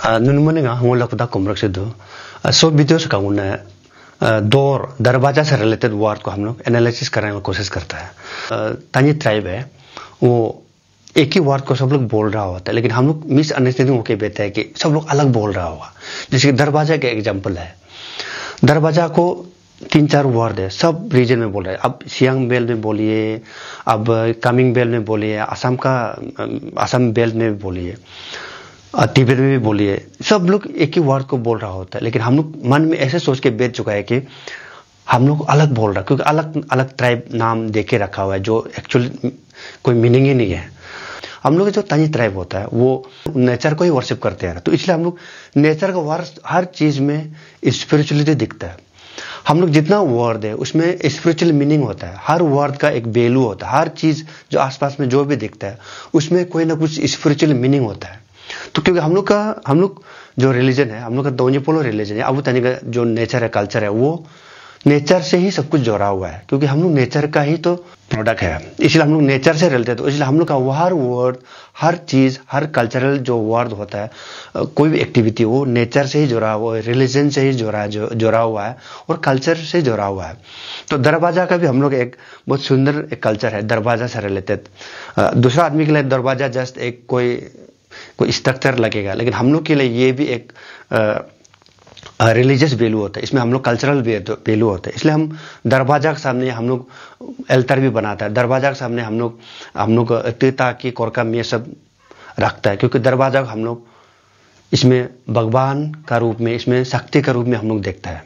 Nunmaninga hongolakda komraksedo so videos का उन्हें दौर दरवाजा से रिलेटेड वर्ड को हम लोग एनालिसिस करने की कोशिश करता है। तानी ट्राइब है वो एक ही वर्ड को सब लोग बोल रहा होता है, लेकिन हम लोग मिसअंडरस्टैंडिंग होके बैठे हैं कि सब लोग अलग बोल रहा होगा। जैसे कि दरवाजा का एग्जांपल है, दरवाजा को 3-4 वर्ड है, सब रीजन में बोल रहे हैं। अब सियांग बेल्ट में बोलिए, अब कामिंग बेल्ट में बोलिए, असम बेल्ट में बोलिए, तिब्बत में भी बोलिए, सब लोग एक ही वर्ड को बोल रहा होता है। लेकिन हम लोग मन में ऐसे सोच के बैठ चुका है कि हम लोग अलग बोल रहा है, क्योंकि अलग अलग ट्राइब नाम दे के रखा हुआ है जो एक्चुअली कोई मीनिंग ही नहीं है। हम लोग जो तानी ट्राइब होता है वो नेचर को ही वर्शिप करते हैं, तो इसलिए हम लोग नेचर का वर्ड हर चीज में स्पिरिचुअलिटी दिखता है। हम लोग जितना वर्ड है उसमें स्पिरिचुअल मीनिंग होता है, हर वर्ड का एक वैल्यू होता है, हर चीज जो आसपास में जो भी दिखता है उसमें कोई ना कुछ स्पिरिचुअल मीनिंग होता है। तो क्योंकि हम लोग जो रिलीजन है, हम लोग का दोन्यी रिलीजन है, अब तनी का जो नेचर है, कल्चर है, वो नेचर से ही सब कुछ जोड़ा हुआ है, क्योंकि हम लोग नेचर का ही तो प्रोडक्ट है, इसलिए हम लोग नेचर से रिलेटेड। तो इसलिए हम लोग का हर वर्ड, हर चीज, हर कल्चरल जो वर्ड होता है, कोई भी एक्टिविटी वो नेचर से ही जुड़ा हुआ है, रिलीजन से ही जुड़ा हुआ है और कल्चर से जुड़ा हुआ है। तो दरवाजा का भी हम लोग एक बहुत सुंदर एक कल्चर है दरवाजा से रिलेटेड। दूसरा आदमी के लिए दरवाजा जस्ट एक कोई स्ट्रक्चर लगेगा, लेकिन हम लोग के लिए ये भी एक रिलीजियस वैल्यू होता है, इसमें हम लोग कल्चरल वैल्यू होता है। इसलिए हम दरवाजा के सामने हम लोग एल्तर भी बनाता है, दरवाजा के सामने हम लोग तीता की कोरकम ये सब रखता है, क्योंकि दरवाजा हम लोग इसमें भगवान का रूप में, इसमें शक्ति का रूप में हम लोग देखता है।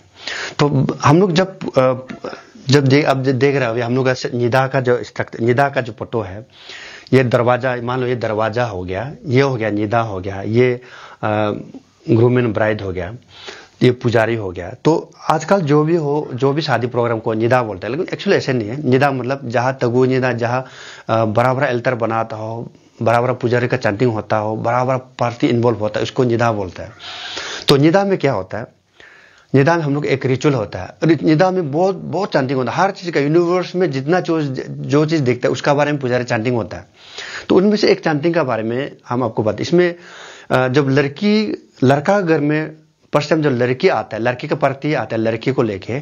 तो हम लोग अब देख रहे हो हम लोग निदा का जो फोटो है, ये दरवाजा, मान लो ये दरवाजा हो गया, ये हो गया निदा हो गया, ये ग्रूम एंड ब्राइड हो गया, ये पुजारी हो गया। तो आजकल जो भी शादी प्रोग्राम को निदा बोलता है, लेकिन एक्चुअली ऐसे नहीं है। निदा मतलब जहाँ तगु निदा, जहाँ बड़ा बड़ा एल्तर बनाता हो, बड़ा बड़ा पुजारी का चैंटिंग होता हो, बड़ा बड़ा पार्टी इन्वॉल्व होता है, उसको निदा बोलता है। तो निदा में क्या होता है, निदा में हम लोग एक रिचुअल होता है, निदा में बहुत चैंटिंग होता है, हर चीज का, यूनिवर्स में जितना जो चीज दिखता है उसका बारे में पुजारी चैंटिंग होता है। तो उनमें से एक चैंटिंग का बारे में हम आपको बताते। इसमें जब लड़का घर में फर्स्ट टाइम जो लड़की आता है, लड़की का पार्टी आता है, लड़की को लेके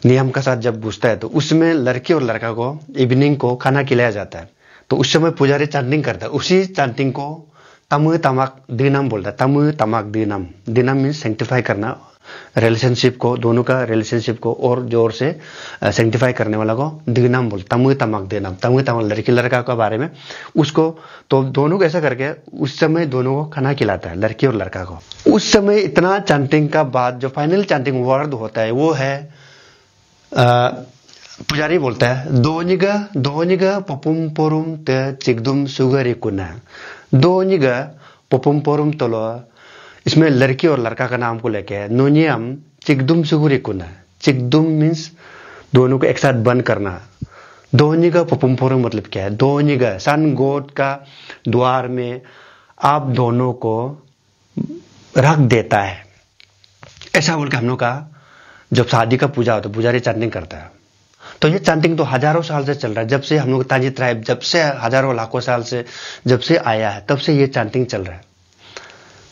नियम के साथ जब घुसता है, तो उसमें लड़की और लड़का को इवनिंग को खाना खिलाया जाता है। तो उस समय पुजारी चैंटिंग करता है, उसी चैंटिंग को तमु तमाक दीनम बोलता है। तमु तमाक दीनम, दीनम मीन्स सेंक्टिफाई करना, रिलेशनशिप को, दोनों का रिलेशनशिप को और जोर से सेंक्टिफाई करने वाला को दीनम बोलता। तमु तमाक दीनम, तमु तमाक लड़की लड़का के बारे में उसको, तो दोनों को ऐसा करके उस समय दोनों को खाना खिलाता है, लड़की और लड़का को। उस समय इतना चैंटिंग का बाद जो फाइनल चैंटिंग वर्ड होता है वो है, पुजारी बोलता है दोनिगा पपुम पोरुम ते चिकदुम सुगरी कुना, दोनिगा पपुम पोरुम तोलो। इसमें लड़की और लड़का का नाम को लेके है, नोनियम चिकदुम सुगरी कुना। चिकदुम मीन्स दोनों को एक साथ बंद करना। दोनिगा पपुम पोरुम मतलब क्या है, दोनिगा सन गॉड का द्वार में आप दोनों को रख देता है, ऐसा बोल के हम लोग का जब शादी का पूजा होता है पुजारी चैंटिंग करता है। तो ये चैंटिंग तो हजारों साल से चल रहा है, जब से हम लोग ताजी ट्राइब, जब से हजारों लाखों साल से जब से आया है, तब से ये चैंटिंग चल रहा है।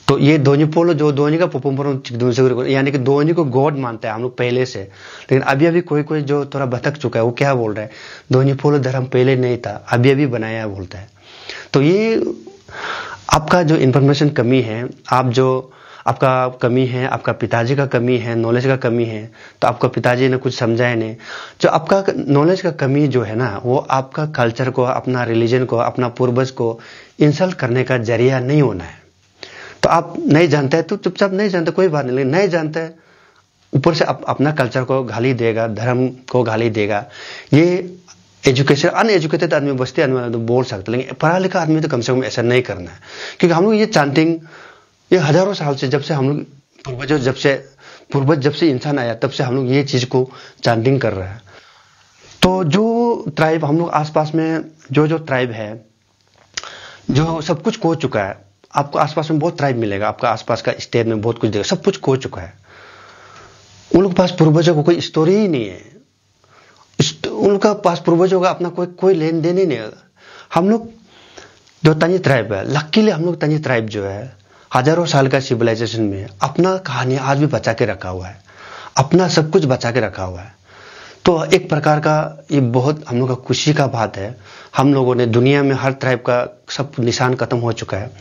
तो ये दोनी पोलो जो दोनी का पुपुम्पुर, यानी कि दोनी को गॉड मानता है हम लोग पहले से। लेकिन अभी कोई जो थोड़ा भटक चुका है वो क्या बोल रहा है, दोनी पोलो धर्म पहले नहीं था, अभी बनाया है बोलता है। तो ये आपका जो इंफॉर्मेशन कमी है, आपका कमी है, आपका पिताजी का कमी है, नॉलेज का कमी है, तो आपका पिताजी ने कुछ समझाया नहीं। जो आपका नॉलेज का कमी जो है ना, वो आपका कल्चर को, अपना रिलीजन को, अपना पूर्वज को इंसल्ट करने का जरिया नहीं होना है। तो आप नहीं जानते हैं तो चुपचाप नहीं जानते, कोई बात नहीं, लेकिन नहीं जानते ऊपर से अपना कल्चर को गाली देगा, धर्म को गाली देगा। ये एजुकेशन, अनएजुकेटेड आदमी, बस्ती आदमी तो बोल सकते, लेकिन पढ़ा लिखा आदमी तो कम से कम ऐसा नहीं करना है। क्योंकि हम लोग ये चैंटिंग ये हजारों साल से, जब से हम लोग पूर्वज जब से इंसान आया तब से हम लोग ये चीज को चैंटिंग कर रहे हैं। तो जो ट्राइब हम लोग आसपास में जो ट्राइब है, जो सब कुछ खो चुका है, आपको आसपास में बहुत ट्राइब मिलेगा, आपका आसपास का स्टेट में बहुत कुछ देगा, सब कुछ खो चुका है। उन लोग के पास पूर्वजों को कोई स्टोरी ही नहीं है, उनका पास पूर्वजों का अपना कोई लेन देन ही नहीं है। हम लोग जो तनी ट्राइब है, लकीली हम लोग तनी ट्राइब जो है, हजारों साल का सिविलाइजेशन में अपना कहानी आज भी बचा के रखा हुआ है, अपना सब कुछ बचा के रखा हुआ है। तो एक प्रकार का ये बहुत हम लोग का खुशी का बात है। हम लोगों ने दुनिया में हर ट्राइब का सब निशान खत्म हो चुका है,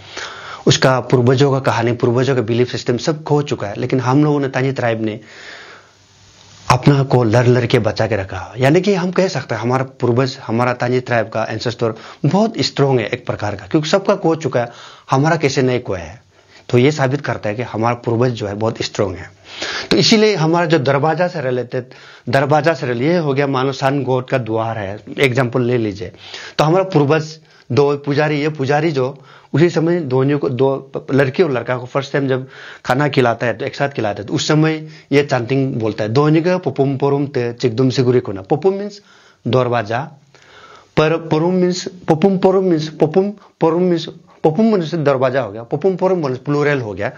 उसका पूर्वजों का कहानी, पूर्वजों का बिलीफ सिस्टम सब खो चुका है, लेकिन हम लोगों ने तानी ट्राइब ने अपना को लड़ के बचा के रखा। यानी कि हम कह सकते हैं हमारा पूर्वज, हमारा तानी ट्राइब का एंसेस्टर बहुत स्ट्रॉन्ग है एक प्रकार का, क्योंकि सबका खो चुका है, हमारा कैसे नहीं खोया है। तो ये साबित करता है कि हमारा पूर्वज जो है बहुत स्ट्रॉन्ग है। तो इसीलिए हमारा जो दरवाजा से रिलेटेड, दरवाजा से ये हो गया मानो सन गॉड का द्वार है, एग्जाम्पल ले लीजिए। तो हमारा पूर्वज दो पुजारी, ये पुजारी जो उसी समय दोनों को, दो लड़की और लड़का को फर्स्ट टाइम जब खाना खिलाता है तो एक साथ खिलाता है, तो उस समय ये चांटिंग बोलता है, दोनिगा पपुम पोरुम ते चिकदुम सिगुरी कोना। पपुम मीन्स दरवाजा, पर पोरुम मीन्स पपुम पोरुम मीन्स पपुम पोरुम मीन्स पपुम मीन्स दरवाजा हो गया, पपुम पोरुम मीन्स प्लूरल हो गया।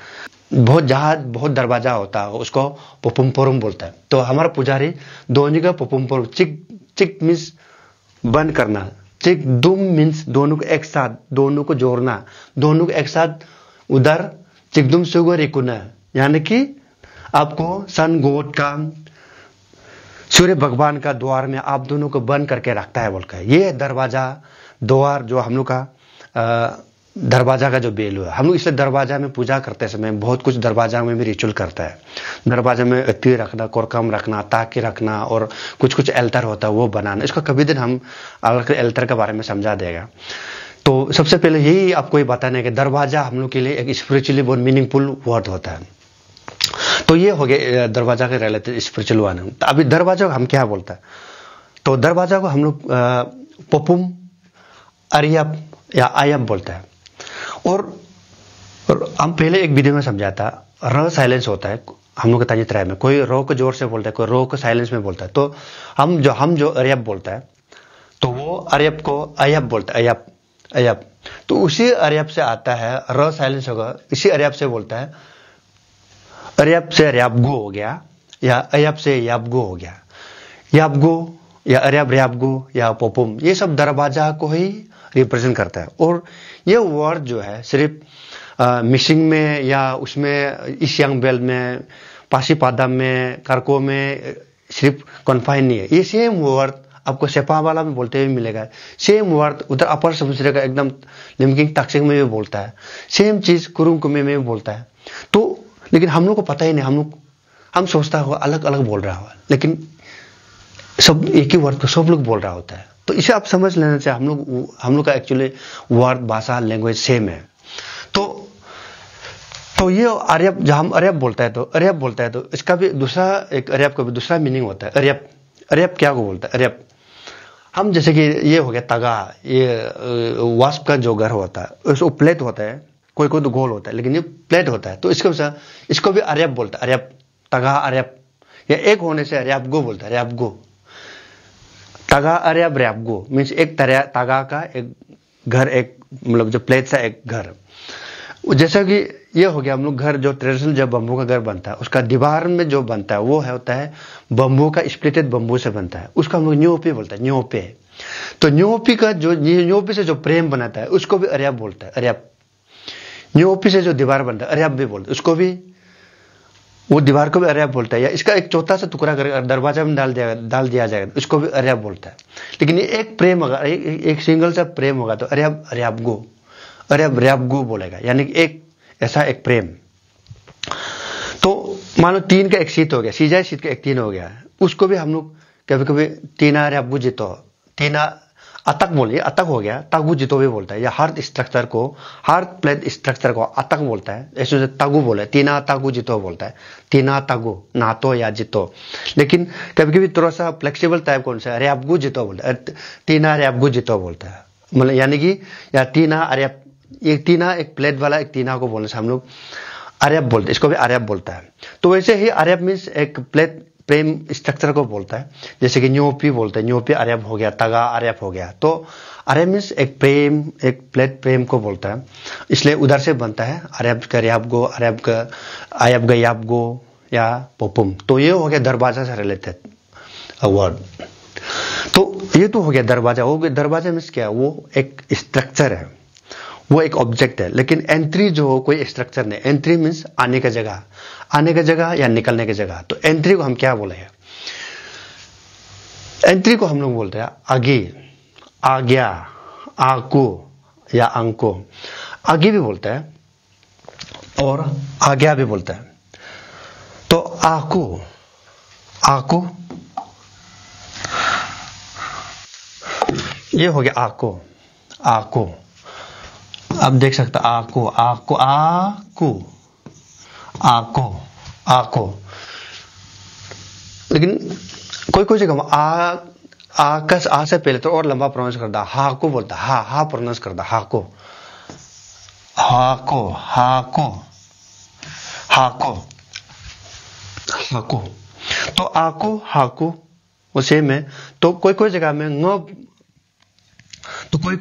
बहुत जहाज बहुत दरवाजा होता है उसको पपुम पोरुम बोलता है। तो हमारा पुजारी दोनिगा पपुम पोरुम, चिक मीन्स बंद करना, चिक दुम मीन्स दोनों को एक साथ, दोनों को जोड़ना, दोनों को एक साथ उधर चिकदुम सुगर इकुना, यानी कि आपको सन गॉड का, सूर्य भगवान का द्वार में आप दोनों को बंद करके रखता है बोलकर। ये दरवाजा द्वार जो हम लोग का दरवाजा का जो बेल हुआ, हम लोग इसलिए दरवाजा में पूजा करते समय बहुत कुछ दरवाजा में भी रिचुअल करता है। दरवाजा में अत्ती रखना, कोरकम रखना, ताकि रखना, और कुछ कुछ एल्टर होता है वो बनाना। इसका कभी दिन हम अलग एल्टर के बारे में समझा देगा। तो सबसे पहले यही आपको ये बताना है कि दरवाजा हम लोग के लिए एक स्पिरिचुअली बहुत मीनिंगफुल वर्ड होता है। तो ये हो गया दरवाजा के रिलेटेड स्पिरिचुअल वन। तो अभी दरवाजा को हम क्या बोलता है, तो दरवाजा को हम लोग पपुम, अरियप या आयप बोलता है। और हम पहले एक वीडियो में समझा था, र साइलेंस होता है हम लोग के तानी ट्राइब में, कोई रो को जोर से बोलता है, कोई रो को साइलेंस में बोलता है। तो हम जो अरियप बोलता है, तो वो अरियप को अयप बोलता है, अयप अयप। तो उसी अरियप से आता है, र साइलेंस होगा, इसी अरियप से बोलता है। अरियप से रयाबगो हो गया, या अयप से याबगो हो गया। याबगो या अरियप रयाबगो या पोपुम, ये सब दरवाजा को ही रिप्रेजेंट करता है। और ये वर्ड जो है सिर्फ मिशिंग में या उसमें ईशांग बेल में, पासीपादा में, कारको में सिर्फ कन्फाइन नहीं है। ये सेम वर्ड आपको सेपा वाला में बोलते हुए मिलेगा, सेम वर्ड उधर अपर समुद्र का एकदम लिमकिंग तक्सिंग में भी बोलता है, सेम चीज कुरुंग कुमे में भी बोलता है। तो लेकिन हम लोग को पता ही नहीं, हम सोचता है अलग अलग बोल रहा होगा, लेकिन सब एक ही वर्ड को सब लोग बोल रहा होता है। तो इसे आप समझ लेना चाहिए, हम लोग का एक्चुअली वर्ड, भाषा, लैंग्वेज सेम है। तो ये अरब, जब हम अरब बोलता है तो इसका भी दूसरा, एक अरब का भी दूसरा मीनिंग होता है। अरब क्या को बोलता है, अरब हम जैसे कि ये हो गया तगा, ये वास्प का जो घर होता है उसको प्लेट होता है, कोई तो गोल होता है, लेकिन ये प्लेट होता है। तो इसको भी अरब बोलता है, अरब तगा अरब, या एक होने से अरब गो बोलता है, अरब गो तगा अरब रैप गो मीन्स एक तगा का एक घर, एक मतलब जो प्लेट सा एक घर। जैसा कि ये हो गया हम लोग घर, जो ट्रेडिशनल जब बम्बू का घर बनता है उसका दीवार में जो बनता है वो होता है बम्बू का, स्प्लिटेड बम्बू से बनता है, उसका हम लोग न्योपे बोलता है, न्योपे। तो न्योपी का जो न्योपी से जो प्रेम बनाता है उसको भी अरब बोलता है, अरब। न्योपी से जो दीवार बनता है अरब भी बोलता है, उसको भी, वो दीवार को भी अरब बोलता है। या इसका एक छोटा सा टुकड़ा कर दरवाजा में डाल दिया जाएगा उसको भी अरब बोलता है। लेकिन ये एक प्रेम होगा, एक सिंगल सा प्रेम होगा तो अरब अरब गो, अरब रैब गो बोलेगा, यानी कि एक ऐसा एक प्रेम। तो मानो तीन का एक सीट हो गया, सीजा सीट का एक तीन हो गया, उसको भी हम लोग कभी कभी तीना रैब गो जितो, तीना अतक बोलिए, अतक हो गया, तगु जितो भी बोलता है। या हार्ट स्ट्रक्चर को, हार्ट प्लेट स्ट्रक्चर को अतक बोलता है, ऐसे तगु बोले, तीना तगु जितो बोलता है, तीना तगु नातो या जितो। लेकिन कभी कभी थोड़ा सा फ्लेक्सिबल टाइप कौन सा, रैबगु जितो बोलता है, तीना रैबगु जितो बोलता है, मतलब यानी कि या तीना अरब, एक तीना एक प्लेट वाला एक तीना को बोलने से हम लोग अरब बोलते हैं, इसको भी अरब बोलता है। तो वैसे ही अरब मीन्स एक प्लेट प्रेम स्ट्रक्चर को बोलता है, जैसे कि न्योपी बोलते हैं, न्योपी अरब हो गया, तगा अरब हो गया। तो अरब मीन्स एक प्रेम, एक प्लेट प्रेम को बोलता है, इसलिए उधर से बनता है अरब का रैब गो, अरब का अयब का याब गो या पोपुम। तो ये हो गया दरवाजा से रिलेटेड वर्ड। तो ये तो हो गया दरवाजा। हो गया दरवाजा मीन्स क्या, वो एक स्ट्रक्चर है, वो एक ऑब्जेक्ट है। लेकिन एंट्री जो हो कोई स्ट्रक्चर नहीं। एंट्री मीन्स आने का जगह या निकलने की जगह। तो एंट्री को हम क्या बोलेंगे? एंट्री को हम लोग बोलते हैं आगे, आ गया, आको या अंको। आगे भी बोलते हैं और आ गया भी बोलते हैं। तो आको ये हो गया आको। अब देख सकते आको। लेकिन कोई जगह आ से पहले तो और लंबा प्रोनाउंस करता, हा को बोलता, हा प्रोनाउंस करता, हाको। तो आको हाको वो सेम है। तो कोई जगह में तो कोई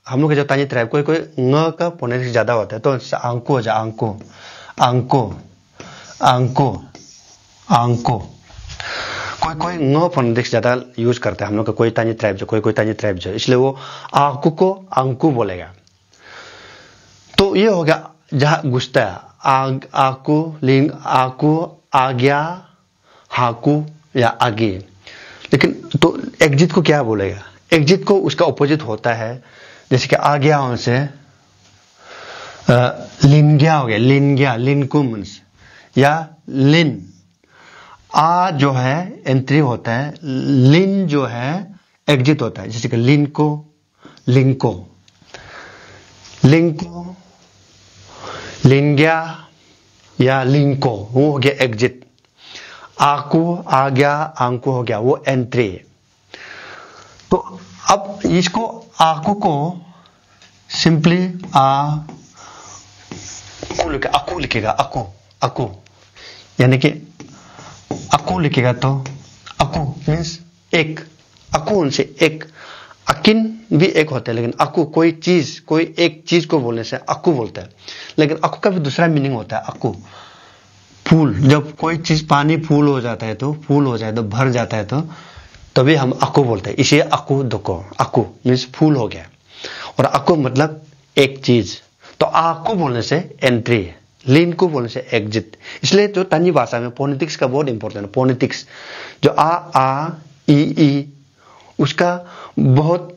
हम लोग के जो तानी ट्राइब कोई न का फोनेटिक्स ज्यादा होता है। तो अंको जा अंको। कोई न फोनेटिक्स ज्यादा यूज करता है हम लोग का कोई तानी ट्राइब जो, कोई तानी ट्राइब जो, इसलिए वो आंकू को अंकु बोलेगा। तो ये हो गया जहां घुसता है आकू, लिंग आकू, आ गया, हाकू या आगे। लेकिन तो एग्जिट को क्या बोलेगा? एग्जिट को उसका ऑपोजिट होता है। जैसे कि आ गया उनसे लिन गया हो गया, लिनकू मीन्स या लिन। आ जो है एंट्री होता है, लिन जो है एग्जिट होता है। जैसे कि लिंको, लिन गया या लिंको, वो हो गया एग्जिट। आकू आ गया, आंकू हो गया, वो एंट्री। तो अब इसको आकू को सिंपली आकू लिखेगा, आकू यानी कि आकू लिखेगा। तो आकू मीन्स एक, आकू उनसे एक। अकिन भी एक होता है, लेकिन अकू कोई एक चीज को बोलने से अकू बोलता है। लेकिन अकू का भी दूसरा मीनिंग होता है, अकू फूल। जब कोई चीज पानी फूल हो जाता है तो भर जाता है तो तभी हम अकू बोलते हैं। इसे अकू दुको, अकू मीन्स फूल हो गया। और अकू मतलब एक चीज। तो आकू बोलने से एंट्री, लीन को बोलने से एग्जिट। इसलिए जो तानी भाषा में फोनेटिक्स का बहुत इंपॉर्टेंट है। फोनेटिक्स जो आ ई उसका बहुत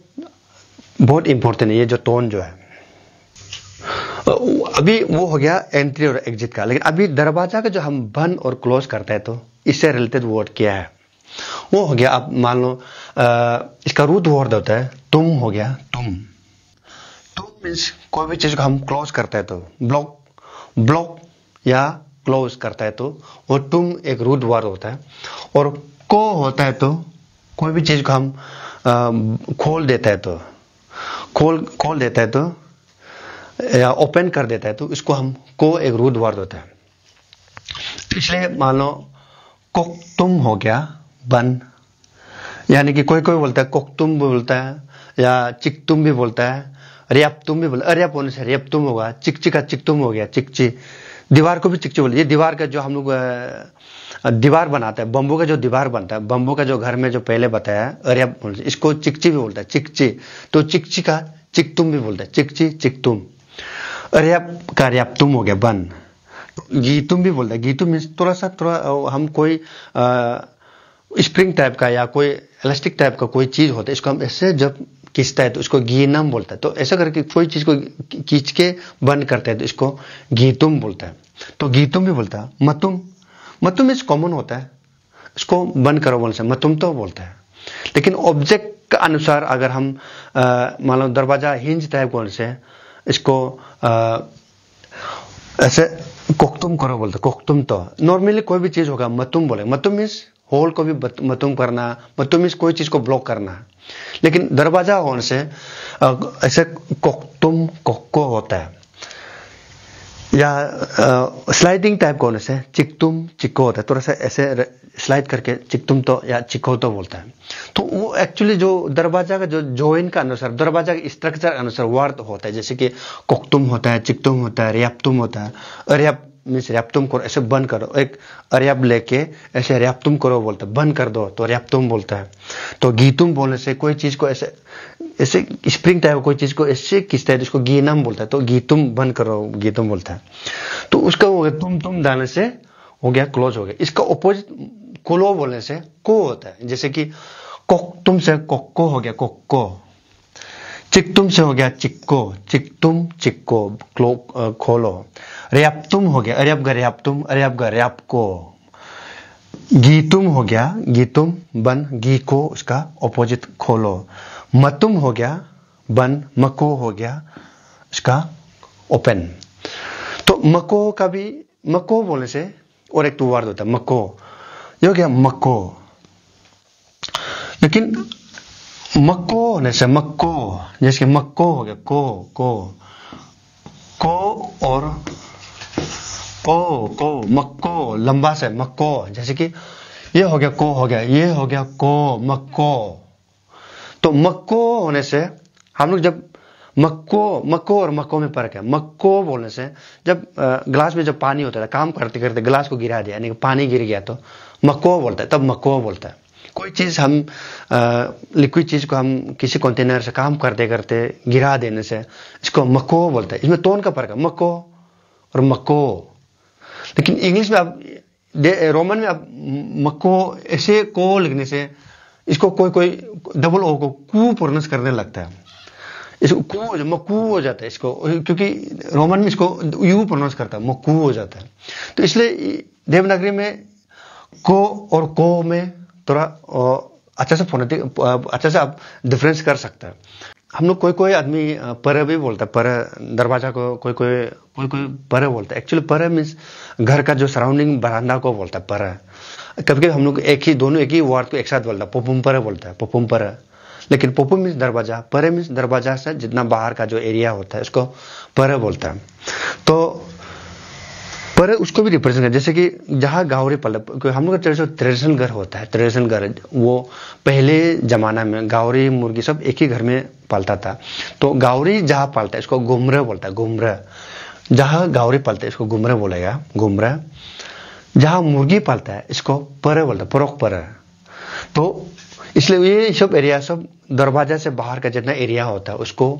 इंपॉर्टेंट है। ये जो टोन जो है, अभी वो हो गया एंट्री और एग्जिट का। लेकिन अभी दरवाजा का जो हम बंद और क्लोज करते हैं तो इससे रिलेटेड वर्ड क्या है वो हो गया। अब मान लो इसका रूट वर्ड होता है तुम, हो गया तुम मीन्स कोई भी चीज को हम क्लोज करते हैं तो ब्लॉक या क्लोज करता है तो वो तुम एक रूट वर्ड होता है। और को होता है तो कोई भी चीज को हम खोल देता है तो या ओपन कर देता है तो इसको हम को एक रूट वर्ड होता है। इसलिए मान लो कोक्तुम हो गया बन, यानी कि कोई बोलता है कोक्तुम भी बोलता है या चिकतुम भी बोलता है, रेपतुम भी बोलता है। रेप होने से रेपतुम होगा, चिकची का चिकतुम हो गया, चिकची। दीवार को भी चिकची बोलते हैं। ये दीवार का जो हम लोग दीवार बनाता है, बम्बू का जो दीवार बनता है, बम्बू का जो घर में जो पहले बताया रेप बोलते हैं, इसको चिकची भी बोलता है, चिकची। तो चिकची का चिकतुम भी बोलता है, चिकची चिकतुम। रेप का रेपतुम हो गया बन। गीतुम भी बोलता है, गीतुम मीन्स थोड़ा हम कोई स्प्रिंग टाइप का या कोई इलास्टिक टाइप का कोई चीज होता है, इसको हम ऐसे जब खींचता है तो इसको गीनम बोलता है। तो ऐसा करके कोई चीज को खींच के बंद करते हैं तो इसको गीतुम बोलता है। तो गीतुम भी बोलता है। मतुम इस कॉमन होता है, इसको बंद करो बोलने से मतुम तो बोलता है। लेकिन ऑब्जेक्ट का अनुसार अगर हम मान लो दरवाजा हिंज टाइप बोलने से इसको ऐसे कोक्तुम करो बोलते, कोक्तुम। तो नॉर्मली कोई भी चीज होगा मतुम बोले। मतुम मीन्स होल को भी मतुम करना, मतुम मीन्स कोई चीज को ब्लॉक करना। लेकिन दरवाजा होने से ऐसे कोक्तुम कोक्को होता है, या स्लाइडिंग टाइप होने से चिकतुम चिक्को होता है। थोड़ा सा ऐसे स्लाइड करके चिकतुम तो या चिक्को तो बोलता है। तो वो एक्चुअली जो दरवाजा का जो जॉइन का अनुसार, दरवाजा के स्ट्रक्चर अनुसार वर्ड होता है। जैसे कि कोक्तुम होता है, चिकतुम होता है, रेपतुम होता है। रेप मीन्स रैप्तुम करो, ऐसे बंद करो, एक अर्याब लेके ऐसे रैप्तुम करो बोलता है, बंद कर दो तो रैप्तुम बोलता है। तो गीतुम बोलने से कोई चीज को ऐसे ऐसे स्प्रिंग टाइप कोई चीज को ऐसे खींचता है जिसको गीनम बोलता है, तो गीतुम बंद करो, गीतुम बोलता है। तो उसका हो गया तुम डालने से हो गया क्लोज हो गया। इसका ऑपोजिट क्लो बोलने से को होता है, जैसे कि कोक्तुम से कोक्को हो गया कोक्को, चिकतुम से हो गया चिक्को, चिकतुम चिक्को खोलो। रैप्तुम हो गया अरैब गा रैप्को। गीतुम हो गया गीतुम बंद, गी को उसका ऑपोजिट खोलो। मतुम हो गया बंद, मको हो गया उसका ओपन। तो मको का भी मको बोलने से और एक तो वर्ड होता है मको, ये हो गया मको। लेकिन मक्को होने से मक्को, जैसे मक्को हो गया को और को मक्को लंबा से मक्को, जैसे कि ये हो गया को हो गया, ये हो गया को मक्को। तो मक्को होने से हम लोग जब मक्को और मक्को में फर्क है। मक्को बोलने से जब ग्लास में जब पानी होता है, काम करते करते ग्लास को गिरा दिया यानी पानी गिर गया तो मक्को बोलता है, तब मक्को बोलता है। कोई चीज हम लिक्विड चीज को हम किसी कंटेनर से काम करते करते गिरा देने से इसको मक्को बोलते हैं। इसमें टोन का फर्क है, मक्को और मक्को। लेकिन इंग्लिश में आप रोमन में आप मक्को ऐसे को लिखने से इसको कोई डबल ओ को कू प्रोनाउंस करने लगता है, इसको कू मक्कू हो जाता है इसको, क्योंकि रोमन में इसको यू प्रोनाउंस करता है, मक्कू हो जाता है। तो इसलिए देवनागरी में को और को में थोड़ा अच्छा से आप डिफरेंस कर सकते हैं। हम लोग कोई आदमी पर भी बोलता है, पर दरवाजा को कोई पर बोलता है। एक्चुअली पर मीन्स घर का जो सराउंडिंग बरामदा को बोलता है पर। कभी हम लोग एक ही वर्ड को एक साथ बोलता है, पोपुम पर बोलता है, पोपुम पर। लेकिन पोपुम मीन्स दरवाजा, पर मीन्स दरवाजा से जितना बाहर का जो एरिया होता है उसको पर बोलता है। तो पर उसको भी रिप्रेजेंट कर, जैसे कि जहाँ गावरी पलता, हम लोग का ट्रेडिशनल घर होता है, ट्रेडिशनल घर वो पहले जमाना में गावरी मुर्गी सब एक ही घर में पालता था। तो गावरी जहाँ पालता है इसको गुमरा बोलता है, गुमरा। जहाँ गावरी पालता है इसको गुमरा बोलेगा, गुमरा। जहाँ मुर्गी पालता है इसको पर बोलता है, परोक पर। तो इसलिए ये सब एरिया सब दरवाजा से बाहर का जितना एरिया होता है उसको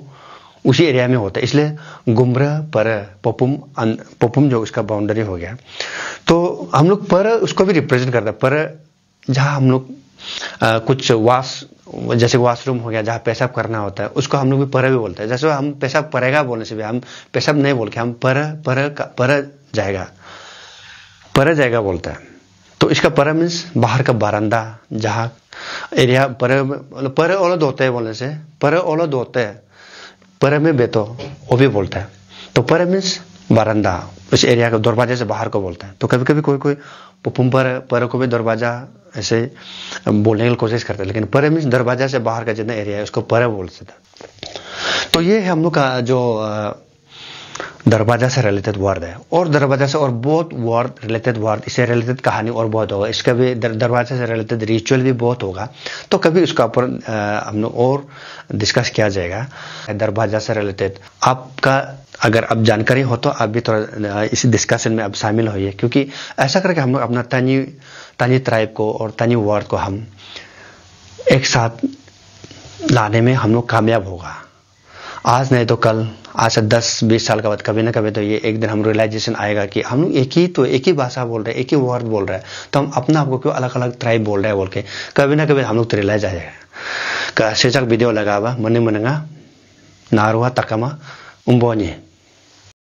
उसी एरिया में होता है, इसलिए गुमरा पर पपुम जो उसका बाउंड्री हो गया। तो हम लोग पर उसको भी रिप्रेजेंट करते हैं। पर जहाँ हम लोग कुछ जैसे वॉशरूम हो गया, जहाँ पेशाब करना होता है उसको हम लोग भी पर भी बोलते हैं। जैसे हम पेशाब करेगा बोलने से भी हम पेशाब नहीं बोल के हम पर जाएगा बोलता है। तो इसका पर मीन्स बाहर का बारांदा, जहाँ एरिया पर औलद होते हैं बोलने से, पर औलद होते हैं, पर में बेतो वो भी बोलता है। तो पर मीन्स बारंदा, उस एरिया को दरवाजे से बाहर को बोलता है। तो कभी कभी कोई पुपुम पर को भी दरवाजा ऐसे बोलने की कोशिश करता है, लेकिन पर मीन्स दरवाजा से बाहर का जितना एरिया है उसको पर बोल सकता है। तो ये है हम लोग का जो दरवाजा से रिलेटेड वर्ड है। और दरवाजा से और बहुत वर्ड रिलेटेड वर्ड, इससे रिलेटेड कहानी और बहुत होगा। इसका भी दरवाजा से रिलेटेड रिचुअल भी बहुत होगा, तो कभी उसका ऊपर हम लोग और डिस्कस किया जाएगा। दरवाजा से रिलेटेड आपका अगर अब जानकारी हो तो आप भी थोड़ा इस डिस्कशन में अब शामिल होइए, क्योंकि ऐसा करके हम लोग अपना तानी ट्राइब को और तानी वर्ड को हम एक साथ लाने में हम लोग कामयाब होगा। आज नहीं तो कल, आज से 10-20 साल के बाद कभी ना कभी तो ये एक दिन हम रियलाइजेशन आएगा कि हम लोग एक ही भाषा बोल रहे हैं, एक ही वर्ड बोल रहे हैं, तो हम अपना आपको क्यों अलग अलग ट्राइब बोल रहे हैं बोल के कभी ना कभी हम लोग तो रियलाइज आएगा। शीर्षक वीडियो लगावा मने मनंगा नारुआ तकमा उम्बोनी।